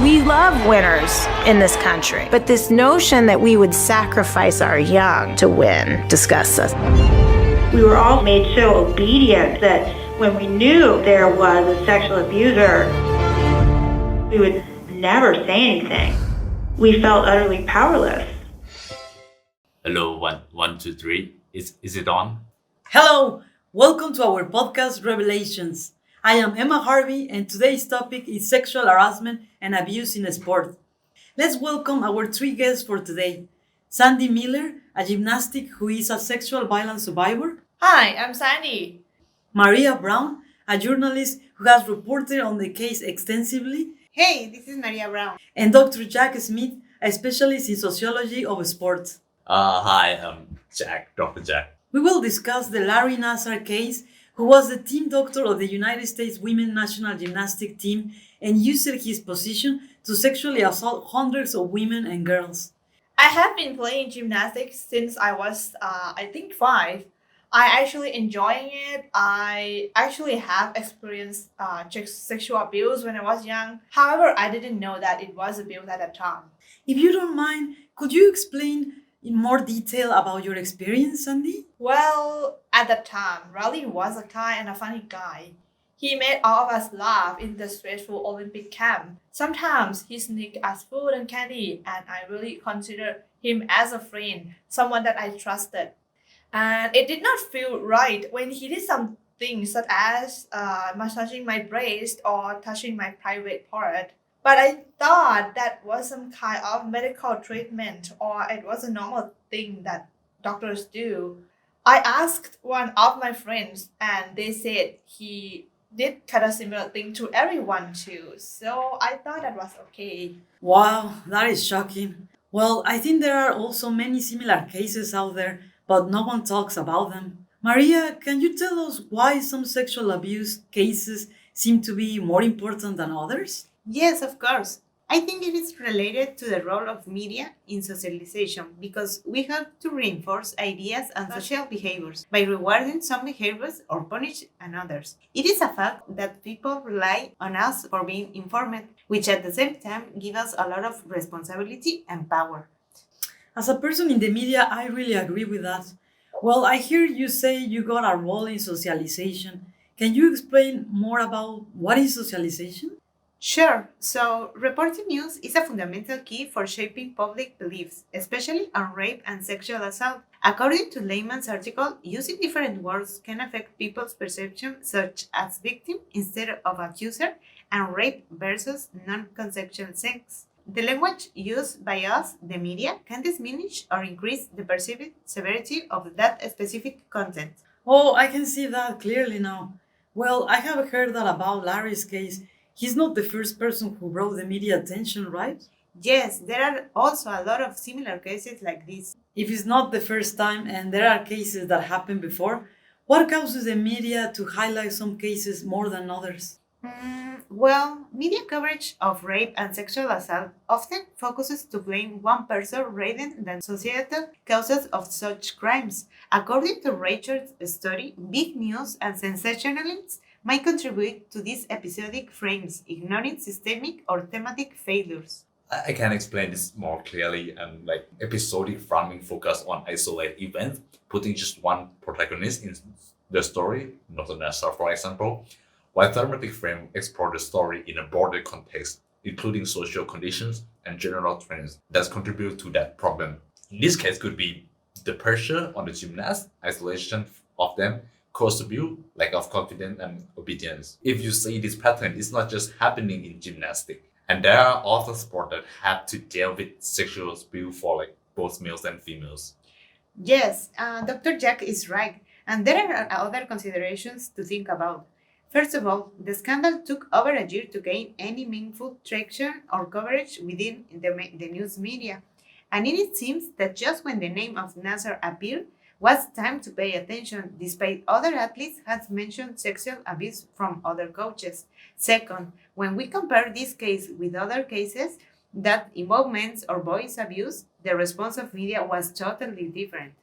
We love winners in this country, but this notion that we would sacrifice our young to win disgusts us. We were all made so obedient that when we knew there was a sexual abuser, we would never say anything. We felt utterly powerless. Hello, one, two, three. Is it on? Hello, welcome to our podcast Revelations. I am Emma Harvey, and today's topic is sexual harassment and abuse in sport. Let's welcome our three guests for today. Sandy Miller, a gymnast who is a sexual violence survivor. Hi, I'm Sandy. Maria Brown, a journalist who has reported on the case extensively. Hey, this is Maria Brown. And Dr. Jack Smith, a specialist in sociology of sports. Hi, I'm Dr. Jack. We will discuss the Larry Nassar case, who was the team doctor of the United States women's national gymnastic team and used his position to sexually assault hundreds of women and girls. I have been playing gymnastics since I was, 5. I actually enjoying it. I actually have experienced sexual abuse when I was young. However, I didn't know that it was abuse at that time. If you don't mind, could you explain in more detail about your experience, Sandy? Well, at that time, Raleigh was a kind and a funny guy. He made all of us laugh in the stressful Olympic camp. Sometimes he sneaked us food and candy, and I really consider him as a friend, someone that I trusted. And it did not feel right when he did something such as massaging my breast or touching my private part. But I thought that was some kind of medical treatment, or it was a normal thing that doctors do. I asked one of my friends, and they said he did kind of similar thing to everyone too. So I thought that was okay. Wow, that is shocking. Well, I think there are also many similar cases out there, but no one talks about them. Maria, can you tell us why some sexual abuse cases seem to be more important than others? Yes, of course. I think it is related to the role of media in socialization because we have to reinforce ideas and social behaviors by rewarding some behaviors or punish others. It is a fact that people rely on us for being informed, which at the same time give us a lot of responsibility and power. As a person in the media, I really agree with that. Well, I hear you say you got a role in socialization. Can you explain more about what is socialization? Sure. So, reporting news is a fundamental key for shaping public beliefs, especially on rape and sexual assault. According to Layman's article, using different words can affect people's perception, such as victim instead of accuser, and rape versus non-consensual sex. The language used by us, the media, can diminish or increase the perceived severity of that specific content. Oh, I can see that clearly now. Well, I have heard that about Larry's case. He's not the first person who brought the media attention, right? Yes, there are also a lot of similar cases like this. If it's not the first time and there are cases that happened before, what causes the media to highlight some cases more than others? Well, media coverage of rape and sexual assault often focuses to blame one person rather than societal causes of such crimes. According to Rachel's study, big news and sensationalism might contribute to these episodic frames, ignoring systemic or thematic failures. I can explain this more clearly. Episodic framing focus on isolated events, putting just one protagonist in the story, not an Nassar, for example, while thematic frame explore the story in a broader context, including social conditions and general trends that contribute to that problem. In this case, could be the pressure on the gymnast, isolation of them, cost abuse, lack of confidence, and obedience. If you see this pattern, it's not just happening in gymnastics. And there are other sports that have to deal with sexual abuse for both males and females. Yes, Dr. Jack is right. And there are other considerations to think about. First of all, the scandal took over a year to gain any meaningful traction or coverage within the news media. And it seems that just when the name of Nassar appeared, was time to pay attention, despite other athletes had mentioned sexual abuse from other coaches. Second, when we compare this case with other cases that involve men's or boys' abuse, the response of media was totally different.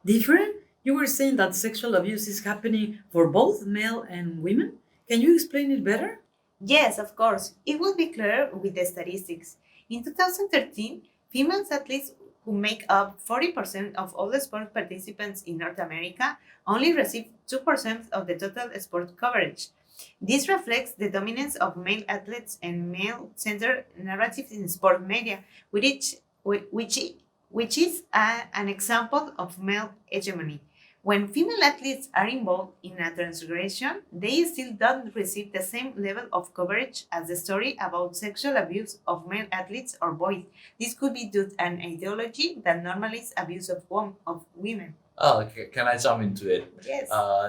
Different? You were saying that sexual abuse is happening for both male and women? Can you explain it better? Yes, of course. It will be clear with the statistics. In 2013, female athletes who make up 40% of all the sport participants in North America only receive 2% of the total sport coverage. This reflects the dominance of male athletes and male-centered narratives in sport media, which, which is an example of male hegemony. When female athletes are involved in a transgression, they still don't receive the same level of coverage as the story about sexual abuse of male athletes or boys. This could be due to an ideology that normalizes abuse of women. Oh, okay. Can I jump into it? Yes.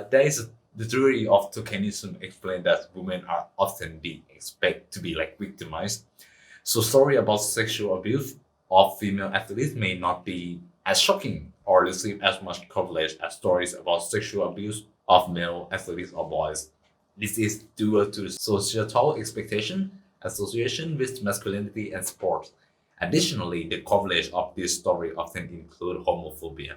There is the theory of tokenism explained that women are often be expected to be like victimized. So story about sexual abuse of female athletes may not be as shocking or receive as much coverage as stories about sexual abuse of male athletes or boys. This is due to societal expectation association with masculinity and sport. Additionally, the coverage of this story often include homophobia.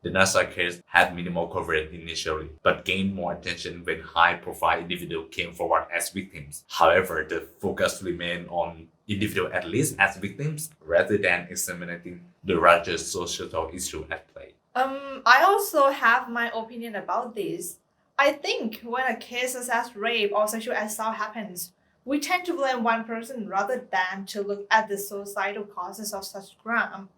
The Nassar case had minimal coverage initially, but gained more attention when high-profile individuals came forward as victims. However, the focus remained on individual athletes as victims rather than examining the larger societal issue at play. I also have my opinion about this. I think when a case such as rape or sexual assault happens, we tend to blame one person rather than to look at the societal causes of such crime.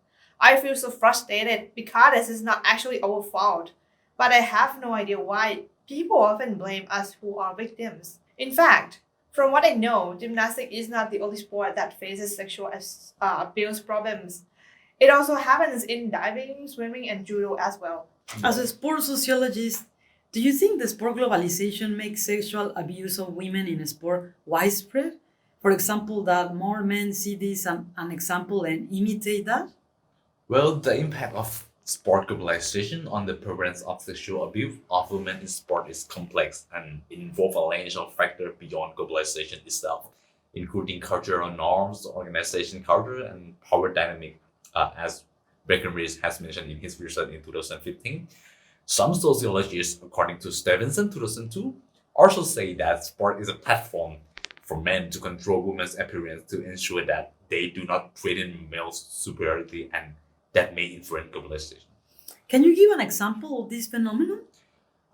I feel so frustrated because this is not actually our fault, but I have no idea why people often blame us who are victims. In fact, from what I know, gymnastics is not the only sport that faces sexual abuse problems. It also happens in diving, swimming, and judo as well. As a sports sociologist, do you think the sport globalization makes sexual abuse of women in sport widespread? For example, that more men see this as an example and imitate that? Well, the impact of sport globalization on the prevalence of sexual abuse of women in sport is complex and involves a range of factors beyond globalization itself, including cultural norms, organization culture, and power dynamic, as Breckenridge has mentioned in his research in 2015. Some sociologists, according to Stevenson 2002, also say that sport is a platform for men to control women's appearance to ensure that they do not threaten male superiority and that may influence globalization. Can you give an example of this phenomenon?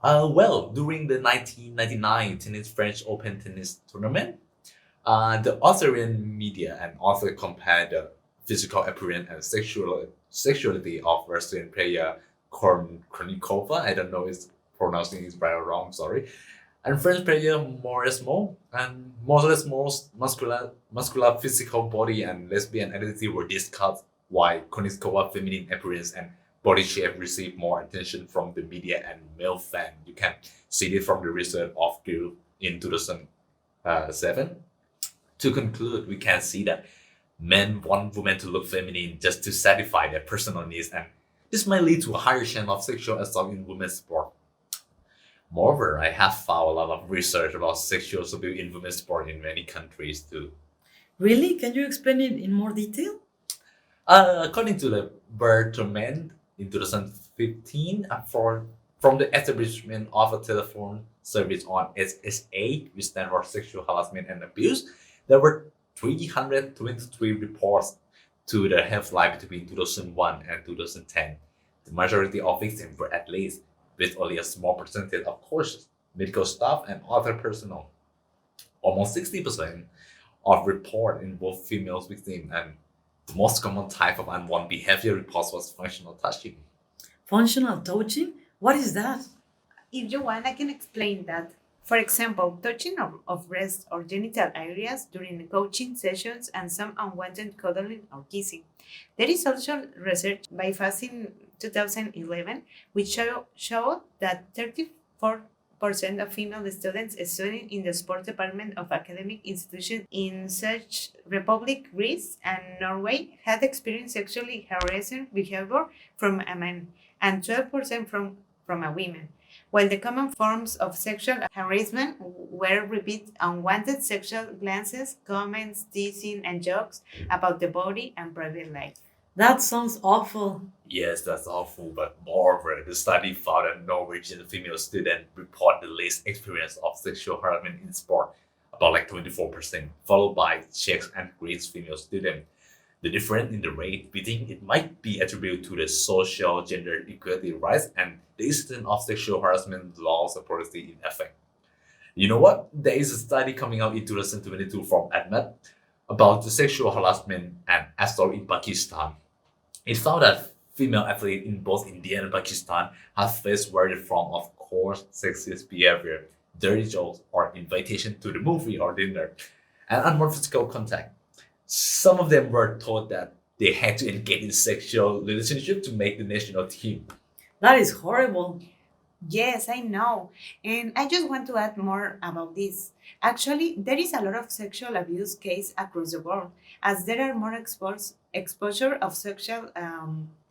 Well, during the 1999 French Open tennis tournament, the Australian media and author compared the physical appearance and sexuality of Russian player Kornikova. I don't know if pronouncing is right or wrong, sorry. And French player Maurice Mo and Maurice Mo's muscular physical body and lesbian identity were discussed, while Kornikova's feminine appearance and body shape received more attention from the media and male fans. You can see it from the research of Gill in 2007. To conclude, we can see that men want women to look feminine just to satisfy their personal needs, and this might lead to a higher chance of sexual assault in women's sport. Moreover, I have found a lot of research about sexual abuse in women's sport in many countries too. Really? Can you explain it in more detail? According to the Bertman in 2015, from the establishment of a telephone service on SSA, which stands for Sexual Harassment and Abuse, there were 323 reports to the helpline between 2001 and 2010. The majority of victims were athletes, with only a small percentage of coaches, medical staff, and other personnel. Almost 60% of reports involved female victims, and the most common type of unwanted behavior reports was functional touching. Functional touching? What is that? If you want, I can explain that. For example, touching of breast or genital areas during the coaching sessions and some unwanted cuddling or kissing. There is also research by FAST in 2011 which showed that 34% of female students studying in the sports department of academic institutions in Czech Republic, Greece, and Norway had experienced sexually harassing behavior from a man and 12% from a woman. While the common forms of sexual harassment were repeat unwanted sexual glances, comments, teasing, and jokes about the body and private life. That sounds awful. Yes, that's awful, but moreover, the study found that Norwegian female students report the least experience of sexual harassment in sport, about like 24%, followed by Czechs and Greek female students. The difference in the rate, we think it might be attributed to the social gender equality rights and the existence of sexual harassment laws and policy in effect. You know what? There is a study coming out in 2022 from ADMET about the sexual harassment and assault in Pakistan. It found that female athletes in both India and Pakistan have faced various forms of coarse sexist behavior, dirty jokes, or invitation to the movie or dinner, and unwanted physical contact. Some of them were told that they had to engage in sexual relationship to make the national team. That is horrible. Yes, I know. And I just want to add more about this. Actually, there is a lot of sexual abuse case across the world, as there are more exposure of sexual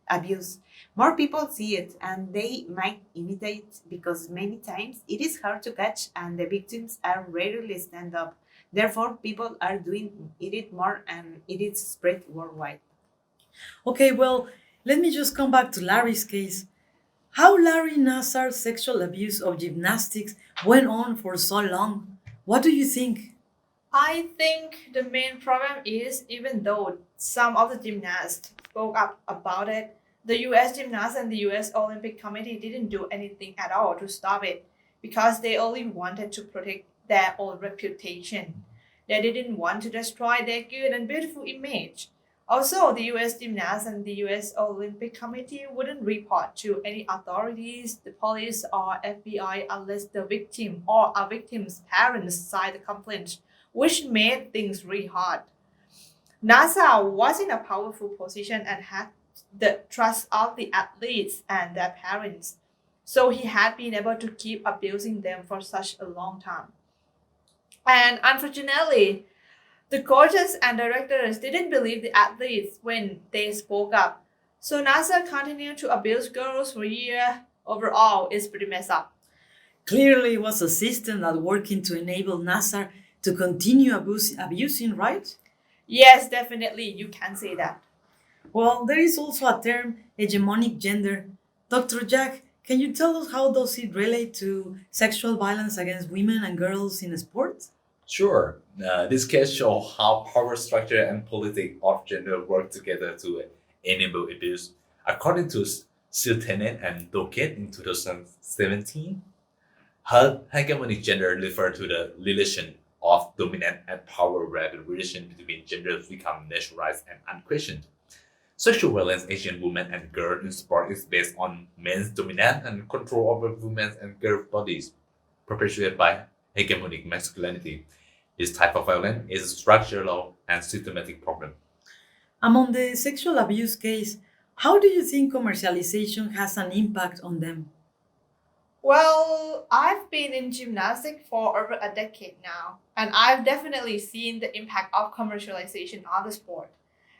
abuse. More people see it and they might imitate because many times it is hard to catch and the victims are rarely stand up. Therefore, people are doing it more and it is spread worldwide. Okay, well, let me just come back to Larry's case. How Larry Nassar's sexual abuse of gymnastics went on for so long. What do you think? I think the main problem is even though some of the gymnasts spoke up about it, the US Gymnasts and the US Olympic Committee didn't do anything at all to stop it because they only wanted to protect their own reputation. They didn't want to destroy their good and beautiful image. Also, the US Gymnasts and the US Olympic Committee wouldn't report to any authorities, the police, or FBI unless the victim or a victim's parents signed the complaint, which made things really hard. NASA was in a powerful position and had the trust of the athletes and their parents, so he had been able to keep abusing them for such a long time. And unfortunately, the coaches and directors didn't believe the athletes when they spoke up. So NASA continued to abuse girls for years. Overall, it's pretty messed up. Clearly, it was a system that working to enable Nassar to continue abusing, right? Yes, definitely, you can say that. Well, there is also a term, hegemonic gender. Dr. Jack, can you tell us how does it relate to sexual violence against women and girls in sports? Sure. This case shows how power structure and politics of gender work together to enable abuse. According to Siltanen and Doket in 2017, hegemonic gender refers to the relation of dominance and power where the relation between genders become naturalized and unquestioned. Sexual violence against women and girls in sport is based on men's dominance and control over women's and girls' bodies, perpetuated by hegemonic masculinity. This type of violence is a structural and systematic problem. Among the sexual abuse case, how do you think commercialization has an impact on them? Well, I've been in gymnastics for over a decade now, and I've definitely seen the impact of commercialization on the sport.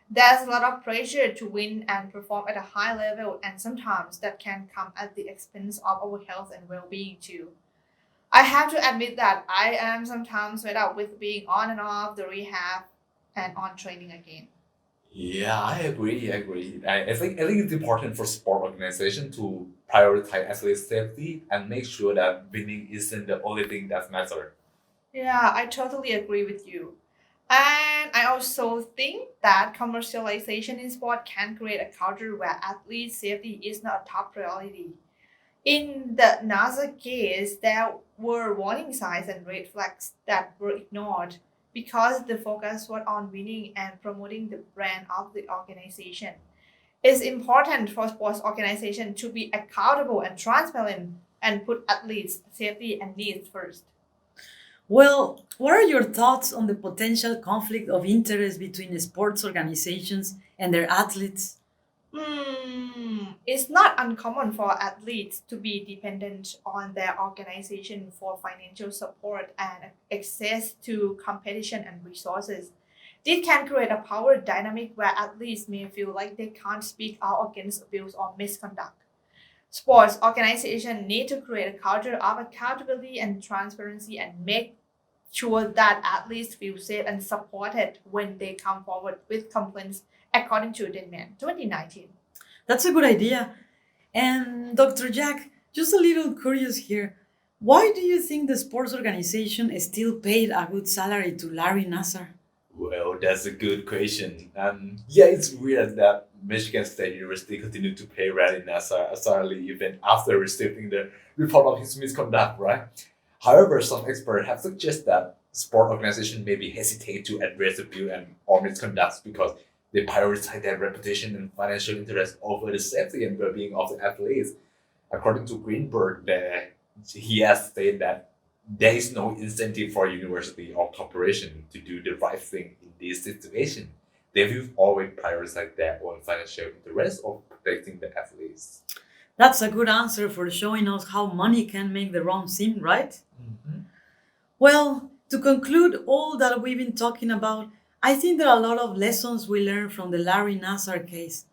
There's a lot of pressure to win and perform at a high level, and sometimes that can come at the expense of our health and well being too. I have to admit that I am sometimes fed up with being on and off the rehab and on training again. Yeah, I think it's important for sport organization to prioritize athlete safety and make sure that winning isn't the only thing that matters. Yeah, I totally agree with you. And I also think that commercialization in sport can create a culture where athlete safety is not a top priority. In the NASA case, there were warning signs and red flags that were ignored because the focus was on winning and promoting the brand of the organization. It's important for sports organizations to be accountable and transparent and put athletes' safety and needs first. Well, what are your thoughts on the potential conflict of interest between sports organizations and their athletes? It's not uncommon for athletes to be dependent on their organization for financial support and access to competition and resources. This can create a power dynamic where athletes may feel like they can't speak out against abuse or misconduct. Sports organizations need to create a culture of accountability and transparency and make sure that athletes feel safe and supported when they come forward with complaints, according to Denman 2019. That's a good idea. And Dr. Jack, just a little curious here. Why do you think the sports organization still paid a good salary to Larry Nassar? Well, that's a good question. Yeah, it's weird that Michigan State University continued to pay Larry Nassar a salary even after receiving the report of his misconduct, right? However, some experts have suggested that sport organizations maybe hesitate to address abuse and or misconduct because they prioritize their reputation and financial interest over the safety and well-being of the athletes. According to Greenberg, he has said that there is no incentive for university or corporation to do the right thing in this situation. They will always prioritize their own financial interest of protecting the athletes. That's a good answer for showing us how money can make the wrong seem right. Mhm. Well, to conclude all that we've been talking about, I think there are a lot of lessons we learned from the Larry Nassar case.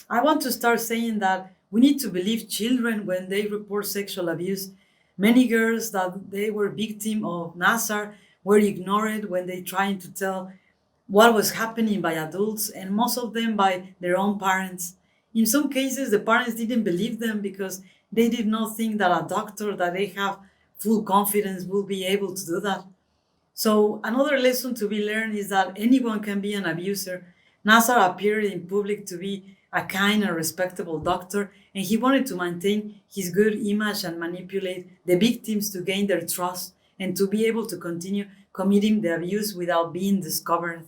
I want to start saying that we need to believe children when they report sexual abuse. Many girls that they were victim of Nassar were ignored when they tried to tell what was happening by adults, and most of them by their own parents. In some cases, the parents didn't believe them because they did not think that a doctor that they have full confidence will be able to do that. So another lesson to be learned is that anyone can be an abuser. Nassar appeared in public to be a kind and respectable doctor, and he wanted to maintain his good image and manipulate the victims to gain their trust and to be able to continue committing the abuse without being discovered.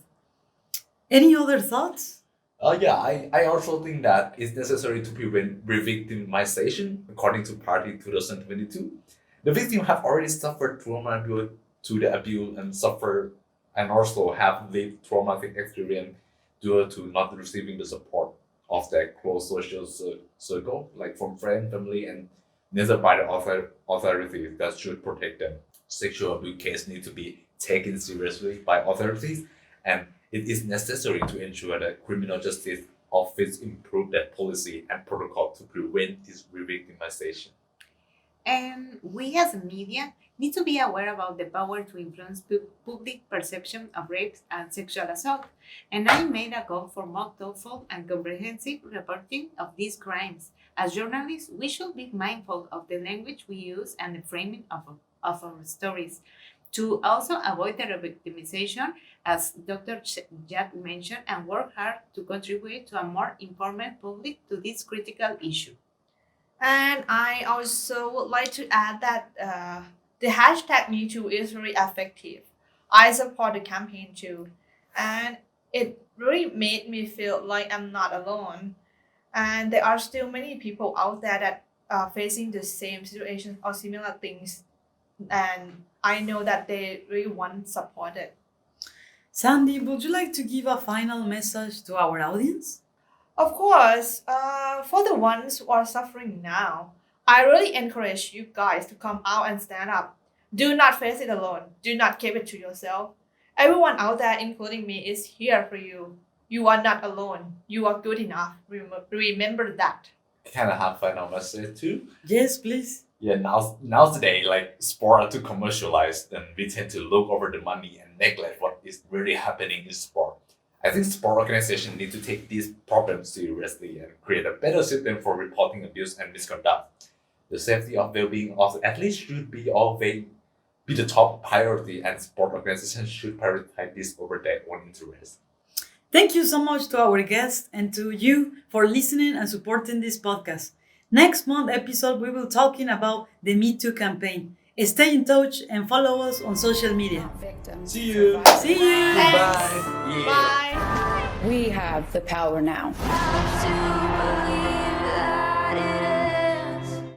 Any other thoughts? Yeah, I also think that it's necessary to prevent re-victimization. According to Party 2022, the victim have already suffered trauma due to the abuse and suffer and also have lived traumatic experience due to not receiving the support of their close social circle, like from friends, family, and neither by the authorities that should protect them. Sexual abuse cases need to be taken seriously by authorities, and it is necessary to ensure that criminal justice office improve their policy and protocol to prevent this re-victimization. And we as a media need to be aware about the power to influence public perception of rape and sexual assault. And I made a goal for more thoughtful and comprehensive reporting of these crimes. As journalists, we should be mindful of the language we use and the framing of our stories to also avoid the victimization, as Dr. Jack mentioned, and work hard to contribute to a more informed public to this critical issue. And I also would like to add that the hashtag #MeToo is really effective. I support the campaign too. And it really made me feel like I'm not alone. And there are still many people out there that are facing the same situation or similar things. And I know that they really want supported. Sandy, would you like to give a final message to our audience? Of course, for the ones who are suffering now, I really encourage you guys to come out and stand up. Do not face it alone. Do not keep it to yourself. Everyone out there, including me, is here for you. You are not alone. You are good enough. Remember that. Can I have final message too? Yes, please. Yeah, now today, like sport are too commercialized, and we tend to look over the money and neglect what is really happening in sport. I think sport organizations need to take these problems seriously and create a better system for reporting abuse and misconduct. The safety of well-being of the athletes should be always be the top priority, and sport organizations should prioritize this over their own interests. Thank you so much to our guests and to you for listening and supporting this podcast. Next month episode, we will talking about the Me Too campaign. Stay in touch and follow us on social media. See you. See you. Bye. Yeah. Bye. We have the power now.